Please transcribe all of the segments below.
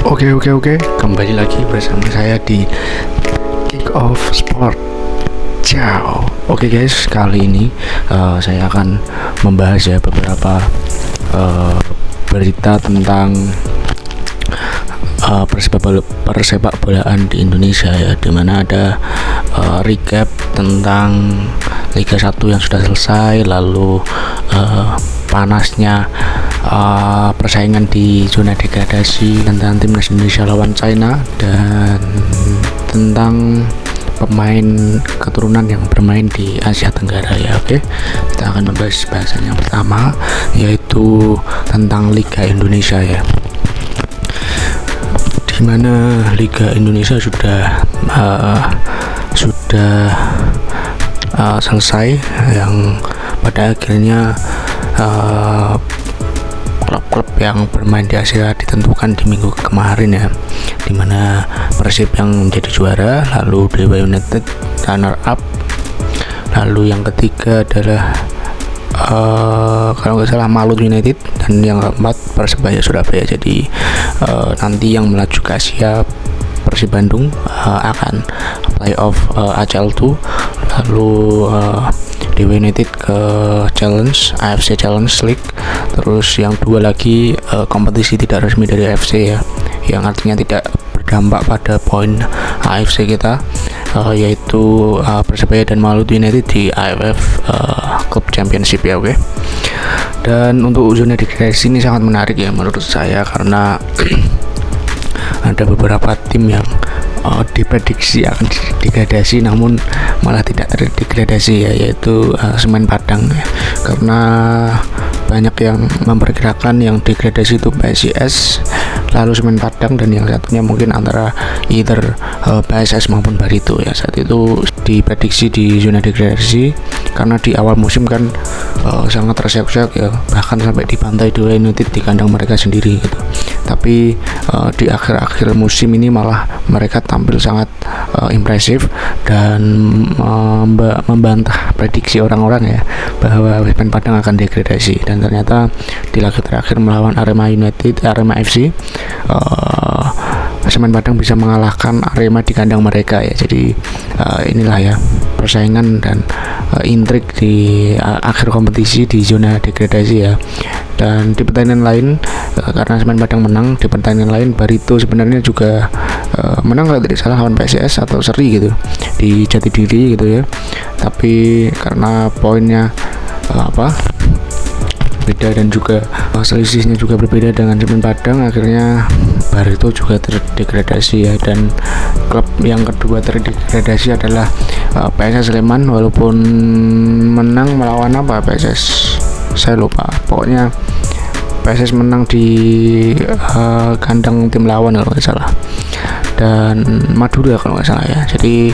Oke, kembali lagi bersama saya di Kick Off Sport. Ciao. Oke guys, kali ini saya akan membahas ya beberapa berita tentang persepak bolaan di Indonesia ya, dimana ada recap tentang Liga 1 yang sudah selesai, lalu panasnya persaingan di zona degradasi tentang timnas Indonesia lawan China, dan tentang pemain keturunan yang bermain di Asia Tenggara ya. Oke, kita akan membahas bahasan yang pertama, yaitu tentang Liga Indonesia ya, di mana Liga Indonesia sudah selesai, yang pada akhirnya klub-klub yang bermain di Asia ditentukan di minggu kemarin ya, dimana Persib yang menjadi juara, lalu Dewa United runner up, lalu yang ketiga adalah kalau nggak salah Malut United, dan yang keempat Persebaya Surabaya. Jadi nanti yang melaju ke Asia Persib Bandung akan playoff ACL 2, lalu Dewa United ke AFC Challenge League, terus yang dua lagi kompetisi tidak resmi dari AFC ya, yang artinya tidak berdampak pada poin AFC kita, yaitu Persebaya dan Malut United di AFF Club Championship ya. Oke. Dan untuk zona degradasi ini sangat menarik ya menurut saya, karena ada beberapa tim yang diprediksi akan degradasi namun malah tidak terdegradasi ya, yaitu Semen Padang ya, karena banyak yang memperkirakan yang degradasi itu PSIS, lalu Semen Padang, dan yang satunya mungkin antara either PSS maupun Barito ya. Saat itu diprediksi di zona degradasi karena di awal musim kan sangat terseok-seok ya, bahkan sampai dibantai Dewa United di kandang mereka sendiri gitu. Tapi di akhir-akhir musim ini malah mereka tampil sangat impresif dan membantah prediksi orang-orang ya bahwa Semen Padang akan degradasi, dan ternyata di laga terakhir melawan Arema FC Semen Padang bisa mengalahkan Arema di kandang mereka ya. Jadi inilah ya persaingan dan intrik di akhir kompetisi di zona degradasi ya. Dan di pertandingan lain karena Semen Padang menang, di pertandingan lain Barito sebenarnya juga menang kalau tidak salah lawan PSIS atau seri gitu di Jatidiri gitu ya, tapi karena poinnya beda dan juga selisihnya juga berbeda dengan Semen Padang, akhirnya Barito juga terdegradasi ya. Dan klub yang kedua terdegradasi adalah PSS Sleman, walaupun menang melawan PSS saya lupa, pokoknya PSS menang di kandang tim lawan kalau nggak salah, dan Madura kalau nggak salah ya. Jadi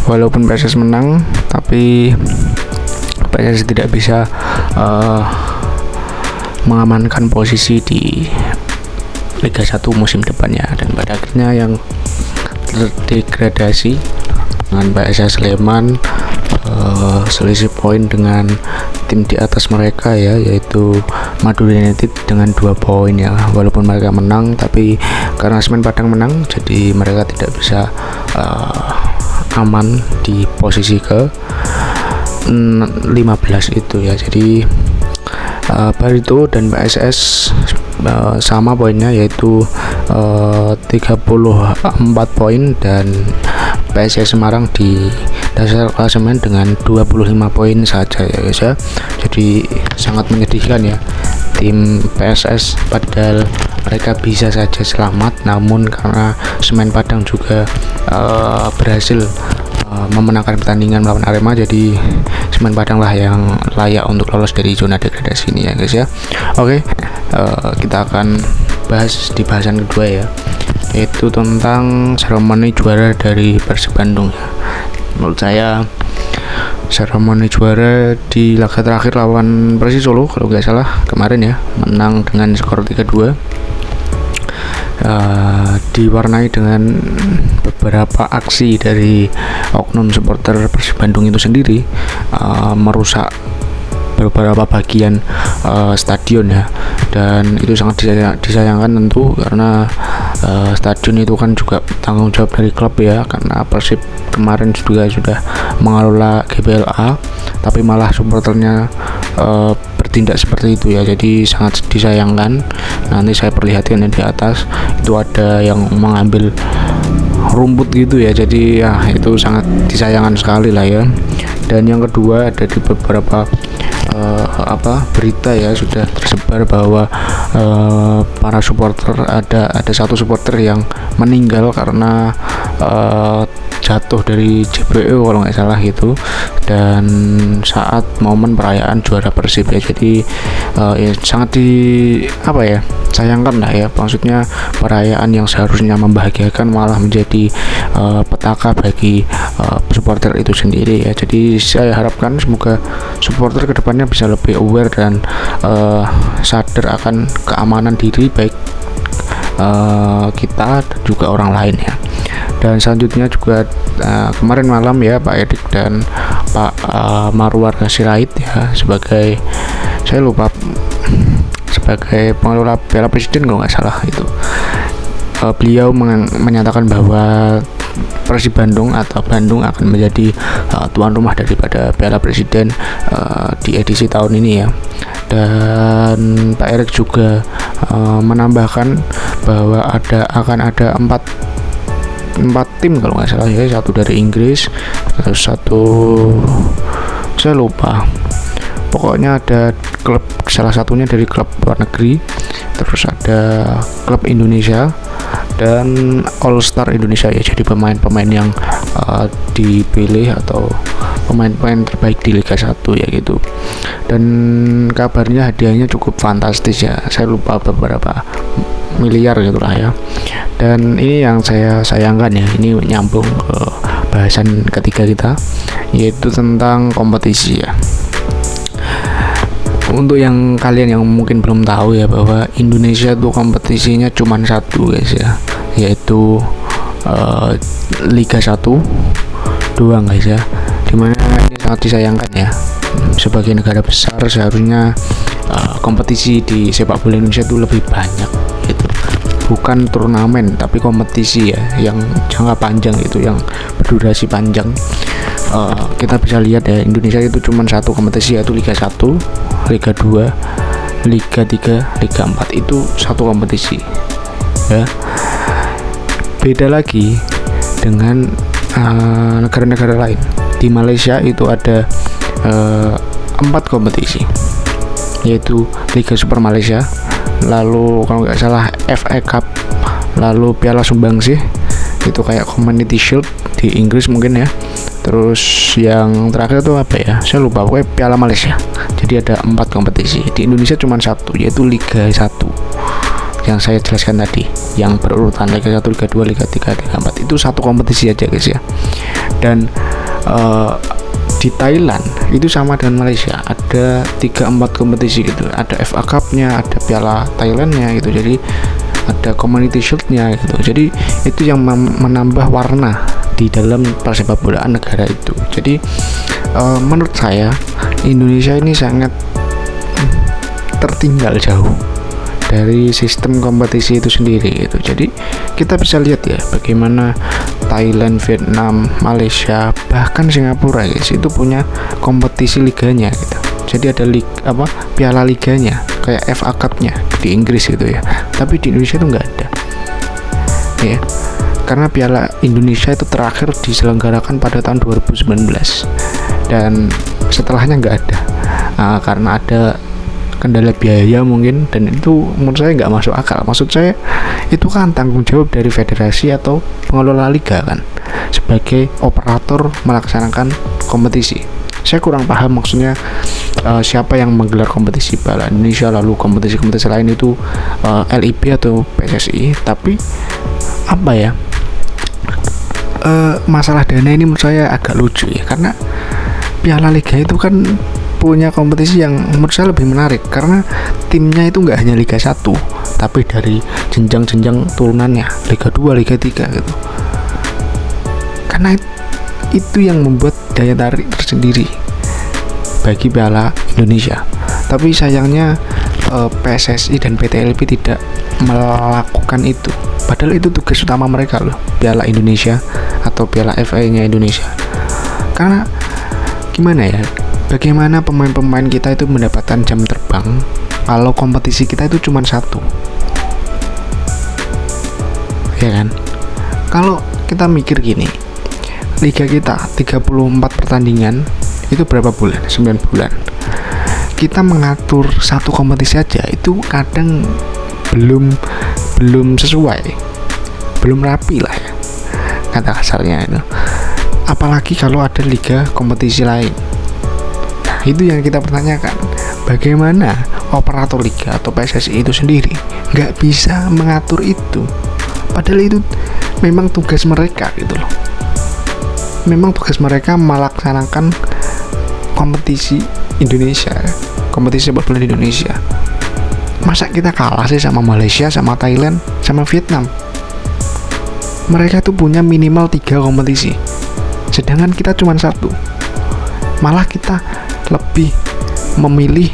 walaupun PSS menang, tapi PSS tidak bisa mengamankan posisi di Liga 1 musim depannya, dan pada akhirnya yang terdegradasi dengan PSS Sleman selisih poin dengan tim di atas mereka ya, yaitu Madura United dengan 2 poin ya. Walaupun mereka menang, tapi karena Semen Padang menang, jadi mereka tidak bisa aman di posisi ke 15 itu ya. Jadi Barito dan PSS sama poinnya, yaitu 34 poin, dan PSS Semarang di dasar klasemen dengan 25 poin saja ya guys ya. Jadi sangat menyedihkan ya tim PSS, padahal mereka bisa saja selamat, namun karena Semen Padang juga berhasil memenangkan pertandingan melawan Arema, jadi Semen Padang lah yang layak untuk lolos dari zona degradasi ini ya guys ya. Oke, kita akan bahas di bahasan kedua ya, yaitu tentang seremoni juara dari Persib Bandung ya. Menurut saya seremoni juara di laga terakhir lawan Persis Solo kalau nggak salah kemarin ya, menang dengan skor 3-2, diwarnai dengan beberapa aksi dari oknum supporter Persib Bandung itu sendiri, merusak beberapa bagian stadion ya, dan itu sangat disayangkan tentu karena stadion itu kan juga tanggung jawab dari klub ya, karena Persib kemarin juga sudah mengelola GBLA tapi malah supporternya bertindak seperti itu ya, jadi sangat disayangkan. Nanti saya perlihatkan di atas itu ada yang mengambil rumput gitu ya, jadi ya itu sangat disayangkan sekali lah ya. Dan yang kedua, ada di beberapa berita ya sudah tersebar bahwa para supporter ada satu supporter yang meninggal karena jatuh dari JBO kalau nggak salah gitu, dan saat momen perayaan juara Persib ya. Jadi ya sangat sayangkan lah ya, maksudnya perayaan yang seharusnya membahagiakan malah menjadi petaka bagi supporter itu sendiri ya. Jadi saya harapkan semoga supporter kedepannya bisa lebih aware dan sadar akan keamanan diri baik kita dan juga orang lain ya. Dan selanjutnya juga kemarin malam ya Pak Edik dan Pak Marwar Sirait ya sebagai pengelola Piala Presiden kalau nggak salah itu, beliau menyatakan bahwa Persib Bandung atau Bandung akan menjadi tuan rumah daripada Piala Presiden di edisi tahun ini ya. Dan Pak Erik juga menambahkan bahwa akan ada empat tim kalau nggak salah ya, satu dari Inggris, terus satu saya lupa, pokoknya ada klub, salah satunya dari klub luar negeri, terus ada klub Indonesia dan All Star Indonesia ya. Jadi pemain-pemain yang dipilih atau pemain-pemain terbaik di Liga 1 ya gitu. Dan kabarnya hadiahnya cukup fantastis ya, saya lupa beberapa miliar gitulah ya. Dan ini yang saya sayangkan ya, ini nyambung ke bahasan ketiga kita, yaitu tentang kompetisi ya. Untuk yang kalian yang mungkin belum tahu ya, bahwa Indonesia tuh kompetisinya cuma satu guys ya, yaitu Liga 1 doang guys ya. Dimana ini sangat disayangkan ya, sebagai negara besar seharusnya kompetisi di sepak bola Indonesia itu lebih banyak gitu, bukan turnamen tapi kompetisi ya yang jangka panjang itu, yang berdurasi panjang. Kita bisa lihat ya, Indonesia itu cuma satu kompetisi, yaitu Liga 1, Liga 2, Liga 3, Liga 4, itu satu kompetisi ya. Beda lagi dengan negara-negara lain. Di Malaysia itu ada 4 kompetisi, yaitu Liga Super Malaysia, lalu kalau nggak salah FA Cup, lalu Piala Sumbangsih itu kayak Community Shield di Inggris mungkin ya. Terus yang terakhir itu apa ya, saya lupa, pokoknya Piala Malaysia. Jadi ada 4 kompetisi. Di Indonesia cuma satu, yaitu Liga 1 yang saya jelaskan tadi, yang berurutan Liga 1, Liga 2, Liga 3, Liga 4. Itu satu kompetisi aja guys ya. Dan di Thailand itu sama dengan Malaysia, ada 3-4 kompetisi gitu. Ada FA Cup-nya, ada Piala Thailand-nya gitu. Jadi ada Community Shield-nya gitu. Jadi itu yang menambah warna di dalam persepak bolaan negara itu. Jadi menurut saya Indonesia ini sangat tertinggal jauh dari sistem kompetisi itu sendiri gitu. Jadi kita bisa lihat ya bagaimana Thailand, Vietnam, Malaysia, bahkan Singapura guys itu punya kompetisi liganya gitu. Jadi ada piala liganya kayak FA Cup-nya di Inggris gitu ya. Tapi di Indonesia itu nggak ada ya, karena Piala Indonesia itu terakhir diselenggarakan pada tahun 2019 dan setelahnya nggak ada karena ada kendala biaya mungkin, dan itu menurut saya nggak masuk akal. Maksud saya itu kan tanggung jawab dari federasi atau pengelola liga kan, sebagai operator melaksanakan kompetisi. Saya kurang paham maksudnya siapa yang menggelar kompetisi Piala Indonesia, lalu kompetisi-kompetisi lain itu LIB atau PSSI. Tapi apa ya, masalah dana ini menurut saya agak lucu ya, karena Piala Liga itu kan punya kompetisi yang menurut saya lebih menarik, karena timnya itu nggak hanya Liga 1 tapi dari jenjang-jenjang turunannya, Liga 2, Liga 3 gitu. Karena itu yang membuat daya tarik tersendiri bagi Piala Indonesia. Tapi sayangnya PSSI dan PT LB tidak melakukan itu. Padahal itu tugas utama mereka loh, Piala Indonesia atau Piala FA-nya Indonesia. Karena gimana ya? Bagaimana pemain-pemain kita itu mendapatkan jam terbang kalau kompetisi kita itu cuma satu? Ya kan? Kalau kita mikir gini, liga kita 34 pertandingan itu berapa bulan? 9 bulan. Kita mengatur satu kompetisi aja itu kadang belum sesuai, belum rapi lah ya kata kasarnya itu. Apalagi kalau ada liga kompetisi lain. Nah, itu yang kita pertanyakan, bagaimana operator liga atau PSSI itu sendiri nggak bisa mengatur itu, padahal itu memang tugas mereka gitu loh. Memang tugas mereka melaksanakan kompetisi Indonesia, kompetisi sepak bola di Indonesia. Masa kita kalah sih sama Malaysia, sama Thailand, sama Vietnam? Mereka tuh punya minimal 3 kompetisi, sedangkan kita cuma 1. Malah kita lebih memilih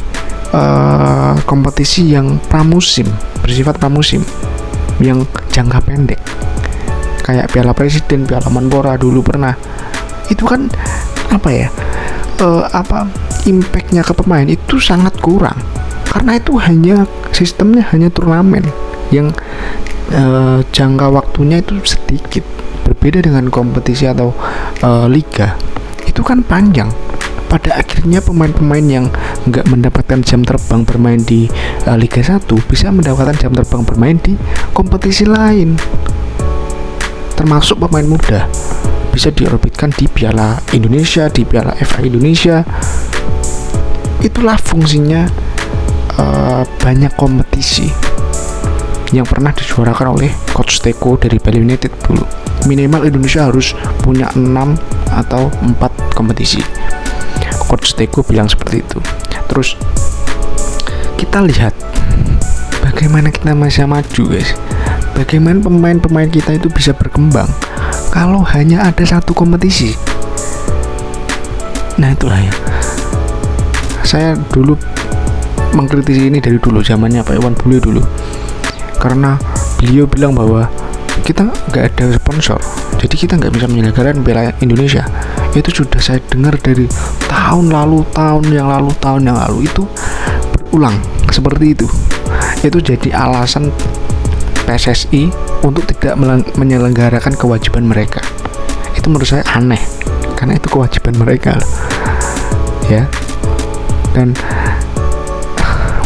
kompetisi yang pramusim, bersifat pramusim, yang jangka pendek, kayak Piala Presiden, Piala Menpora dulu pernah. Itu kan impactnya ke pemain itu sangat kurang, karena itu sistemnya hanya turnamen yang jangka waktunya itu sedikit. Berbeda dengan kompetisi atau liga, itu kan panjang. Pada akhirnya pemain-pemain yang nggak mendapatkan jam terbang bermain di Liga 1 bisa mendapatkan jam terbang bermain di kompetisi lain. Termasuk pemain muda bisa diorbitkan di Piala Indonesia, di Piala FA Indonesia. Itulah fungsinya banyak kompetisi yang pernah disuarakan oleh Coach Teko dari Bali United dulu. Minimal Indonesia harus punya 6 atau 4 kompetisi. Coach Teko bilang seperti itu. Terus kita lihat bagaimana kita masih maju, guys. Bagaimana pemain-pemain kita itu bisa berkembang kalau hanya ada 1 kompetisi. Nah, itulah ya. Saya dulu mengkritisi ini dari dulu, zamannya Pak Iwan Bule dulu. Karena beliau bilang bahwa kita nggak ada sponsor, jadi kita nggak bisa menyelenggarakan Piala Indonesia. Itu sudah saya dengar dari tahun yang lalu itu berulang seperti itu. Itu jadi alasan PSSI untuk tidak menyelenggarakan kewajiban mereka. Itu menurut saya aneh, karena itu kewajiban mereka loh. Ya. Dan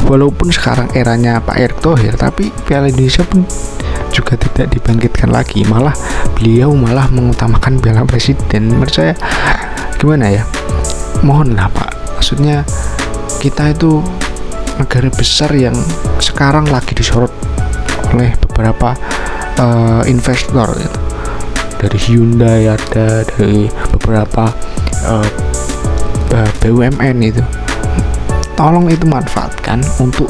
walaupun sekarang eranya Pak Erick Thohir, tapi Piala Indonesia pun juga tidak dibangkitkan lagi. Malah beliau mengutamakan Piala Presiden. Menurut saya gimana ya, mohonlah Pak, maksudnya kita itu negara besar yang sekarang lagi disorot oleh beberapa investor gitu. Dari Hyundai ada, dari beberapa BUMN itu. Tolong itu manfaatkan untuk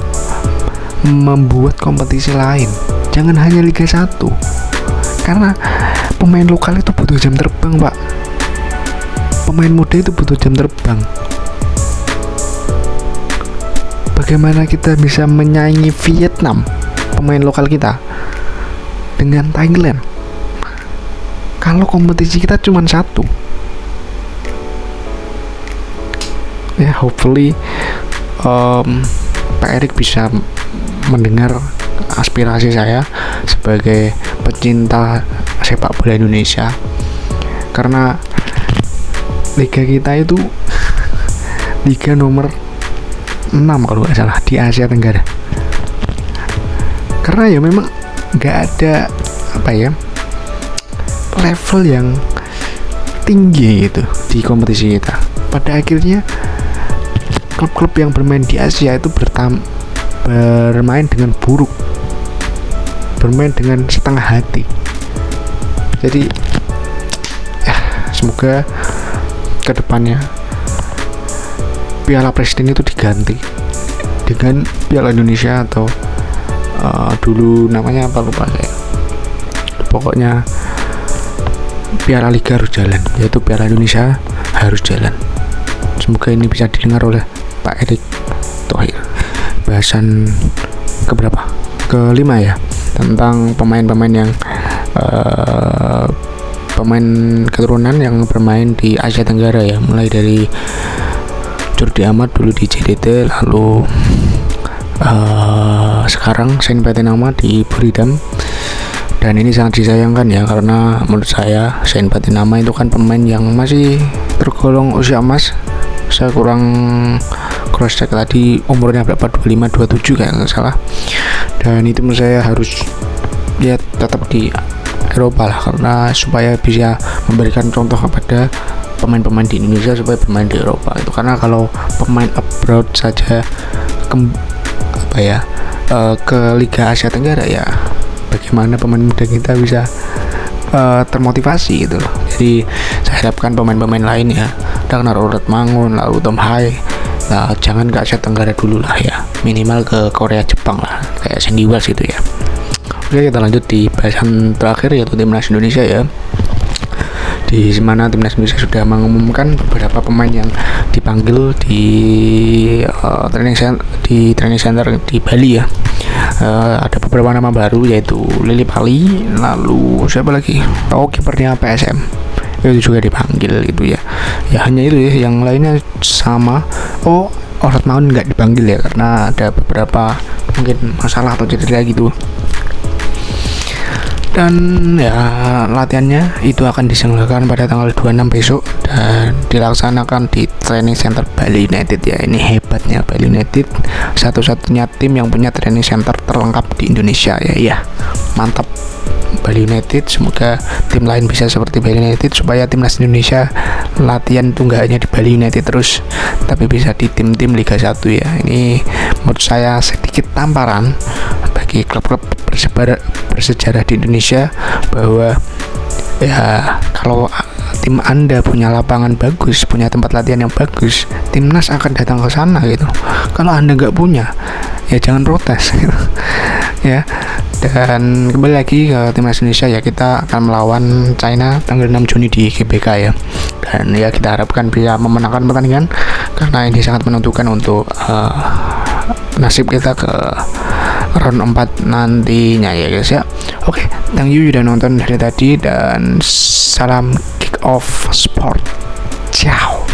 membuat kompetisi lain, jangan hanya Liga 1. Karena pemain lokal itu butuh jam terbang, Pak. Pemain muda itu butuh jam terbang. Bagaimana kita bisa menyaingi Vietnam, pemain lokal kita, dengan Thailand, kalau kompetisi kita cuma 1? Ya, hopefully Pak Erick bisa mendengar aspirasi saya sebagai pecinta sepak bola Indonesia. Karena liga kita itu liga nomor 6 kalau nggak salah di Asia Tenggara. Karena ya memang nggak ada level yang tinggi gitu di kompetisi kita. Pada akhirnya klub-klub yang bermain di Asia itu bermain dengan buruk, bermain dengan setengah hati. Jadi semoga kedepannya Piala Presiden itu diganti dengan Piala Indonesia atau dulu namanya apa lupa saya. Pokoknya Piala Liga harus jalan, yaitu Piala Indonesia harus jalan. Semoga ini bisa didengar oleh Pak Erick Thohir. Bahasan keberapa? Kelima ya, tentang pemain-pemain yang pemain keturunan yang bermain di Asia Tenggara ya, mulai dari Jordi Amat dulu di JDT, lalu sekarang Saint Patinama di Buridam. Dan ini sangat disayangkan ya, karena menurut saya Saint Patinama itu kan pemain yang masih tergolong usia emas. Saya kurang cross check tadi umurnya berapa, 25-27 kayak nggak salah. Dan itu menurut saya harus ya tetap di Eropa lah, karena supaya bisa memberikan contoh kepada pemain-pemain di Indonesia supaya bermain di Eropa itu. Karena kalau pemain abroad saja ke Liga Asia Tenggara, ya bagaimana pemain muda kita bisa termotivasi gitu loh. Jadi saya harapkan pemain-pemain lain ya, Ragnar Mangun, lalu Tom Hai, nah jangan ke Asia Tenggara dulu lah ya, minimal ke Korea, Jepang lah, kayak Sandy Wells gitu ya. Oke, kita lanjut di bahasan terakhir, yaitu Timnas Indonesia ya, di mana Timnas Indonesia sudah mengumumkan beberapa pemain yang dipanggil di training center di Bali ya. Ada beberapa nama baru, yaitu Lili Pali, lalu siapa lagi, kipernya PSM itu juga dipanggil gitu ya. Ya hanya itu ya, yang lainnya sama. Orad Maun nggak dipanggil ya, karena ada beberapa mungkin masalah atau cedera gitu. Dan ya latihannya itu akan diselenggarakan pada tanggal 26 besok dan dilaksanakan di training center Bali United ya. Ini hebatnya Bali United, satu-satunya tim yang punya training center terlengkap di Indonesia ya. Mantap Bali United, semoga tim lain bisa seperti Bali United, supaya timnas Indonesia latihan itu nggak hanya di Bali United terus, tapi bisa di tim-tim Liga 1 ya. Ini menurut saya sedikit tamparan bagi klub-klub bersejarah di Indonesia, bahwa ya kalau tim Anda punya lapangan bagus, punya tempat latihan yang bagus, timnas akan datang ke sana gitu. Kalau Anda nggak punya, ya jangan protes gitu ya. Dan kembali lagi ke timnas Indonesia ya, kita akan melawan China tanggal 6 Juni di GBK ya. Dan ya kita harapkan bisa memenangkan pertandingan, karena ini sangat menentukan untuk nasib kita ke round 4 nantinya ya guys ya. Oke, thank you sudah nonton dari tadi, dan salam kick off sport. Ciao.